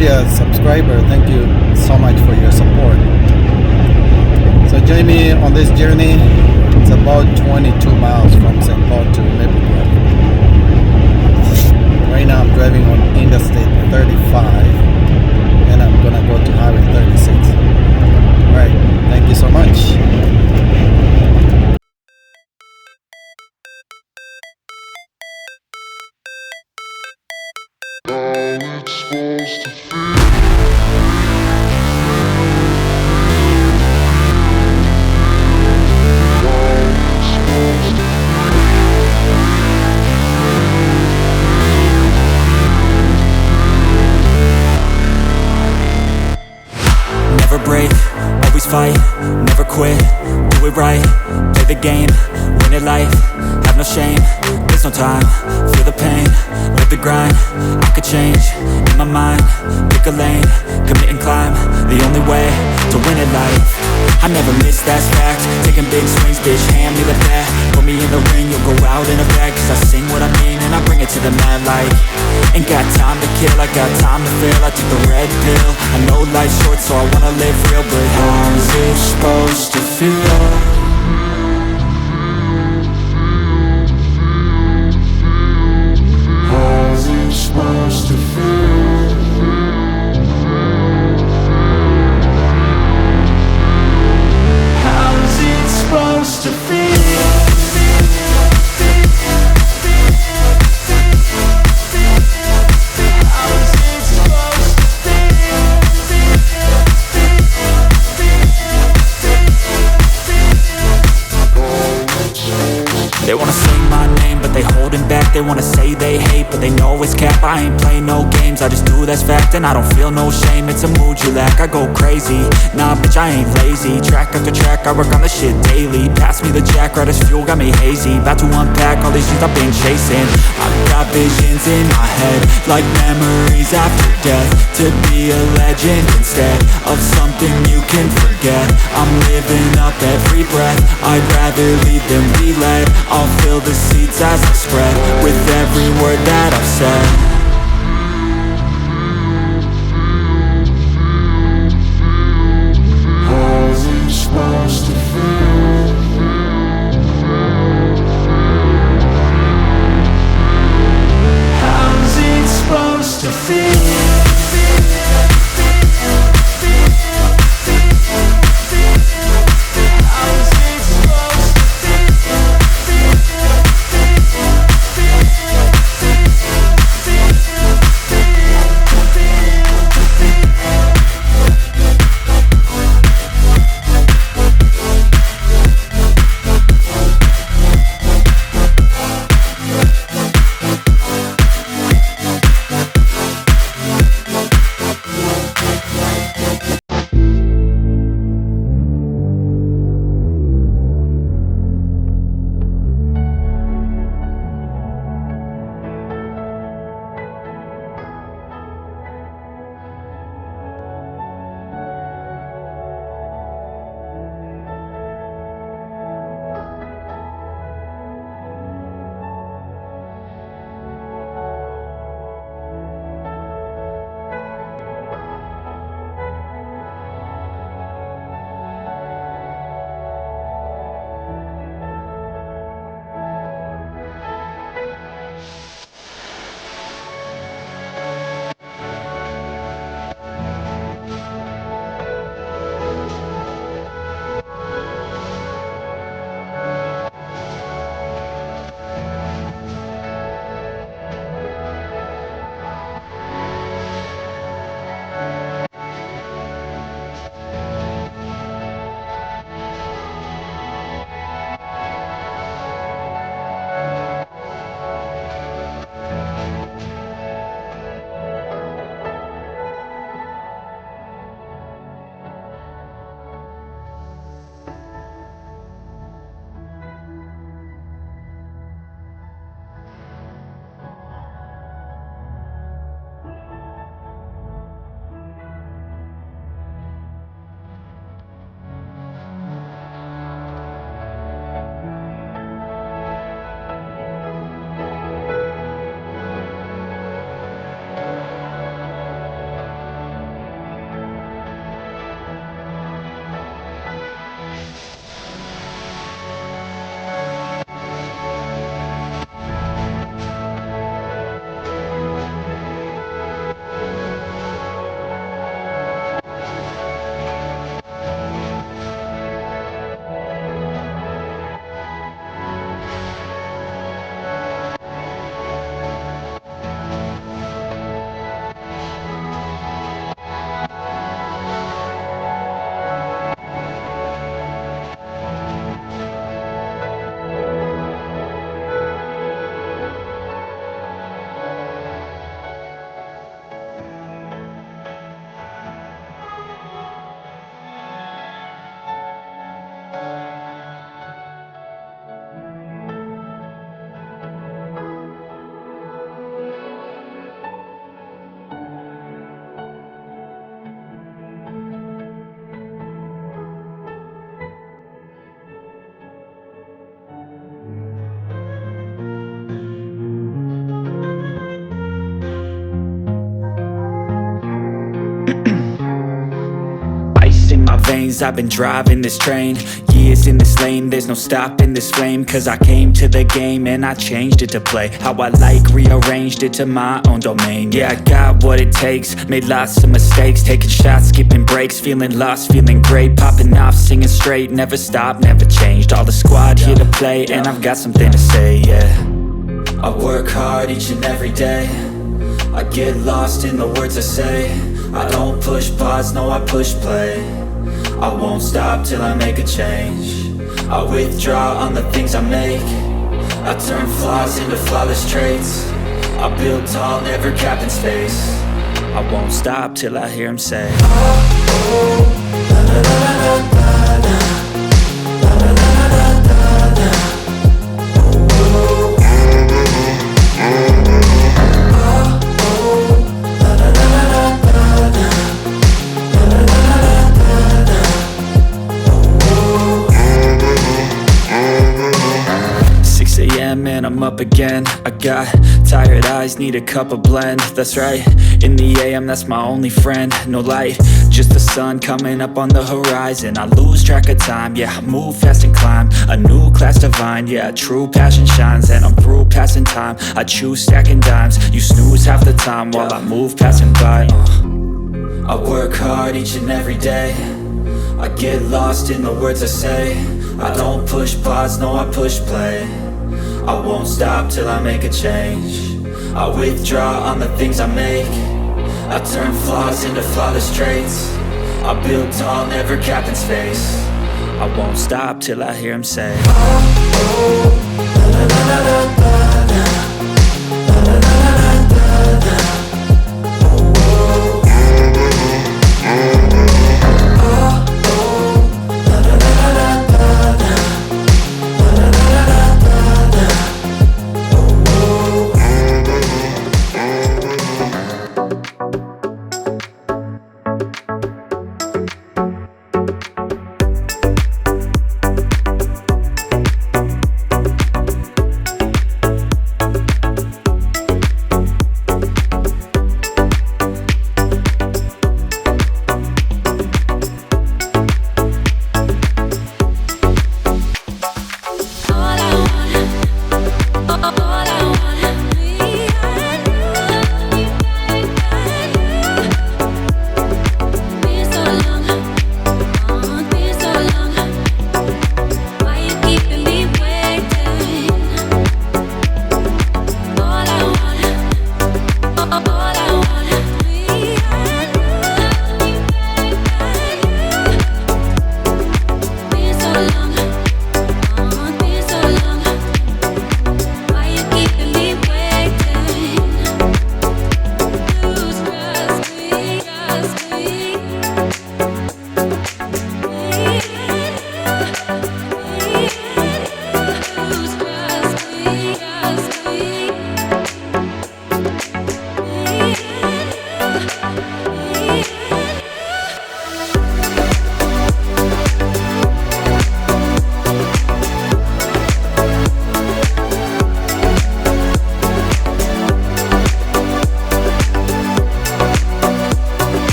already a subscriber, thank you so much for your support. So join me on this journey. It's about 22 miles from St. Paul to Maple Grove. Right now I'm driving on Interstate 35 and I'm gonna go to Highway 36. Alright, thank you so much. Never break, always fight, never quit, do it right, play the game, win it life, have no shame, there's no time, feel the pain, live the grind, I could change, in my mind, pick a lane, commit and climb, the only way to win it life. I never miss, that's fact, taking big swings, bitch, hand me the bat, put me in the ring, you'll go out in a bag, cause I sing what I mean and I bring it to the mad light. Ain't got time to kill, I got time to feel, I took the red pill, I know life's short so I wanna live real, but how's it supposed to feel? How's it supposed to feel? How's it supposed to feel? They wanna say my name, but they holding back. They wanna say they hate, but they know it's cap. I ain't play no games, I just do that's fact. And I don't feel no shame, it's a mood you lack. I go crazy, nah bitch I ain't lazy. Track after track, I work on this shit daily. Pass me the jack, right as fuel, got me hazy. About to unpack all these things I've been chasing. I've got visions in my head, like memories after death. To be a legend instead of something you can forget. I'm living up every breath, I'd rather lead than be led. I'll fill the seeds as I spread with every word that I've said. How's it supposed to feel? How's it supposed to feel? veins, I've been driving this train. Years in this lane, there's no stopping this flame. Cause I came to the game and I changed it to play how I like, rearranged it to my own domain. Yeah, I got what it takes, made lots of mistakes, taking shots, skipping breaks, feeling lost, feeling great, popping off, singing straight, never stopped, never changed. All the squad here to play, and I've got something to say, yeah. I work hard each and every day, I get lost in the words I say. I don't push pause, no, I push play. I won't stop till I make a change. I withdraw on the things I make. I turn flaws into flawless traits. I build tall, never capped in space. I won't stop till I hear him say, oh, la la la la la la, la la la la la la, oh, oh, la la la la la la, la la la la la la, oh, oh. 6 a.m. and I'm up again. I got tired eyes, need a cup of blend. That's right, in the AM, that's my only friend. No light, just the sun coming up on the horizon. I lose track of time, yeah, I move fast and climb a new class divine, yeah, true passion shines. And I'm through passing time, I choose stacking dimes. You snooze half the time while I move passing by. I work hard each and every day, I get lost in the words I say. I don't push pause, no, I push play. I won't stop till I make a change. I withdraw on the things I make. I turn flaws into flawless traits. I build tall, never capped in space. I won't stop till I hear him say, oh, oh, la la la la la la, la la la la la la, oh, oh, oh, oh, la la la la la la, la la la la la la, oh, oh.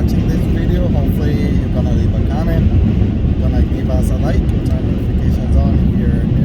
watching this video. Hopefully you're gonna leave a comment, you're gonna give us a like, turn notifications on if you're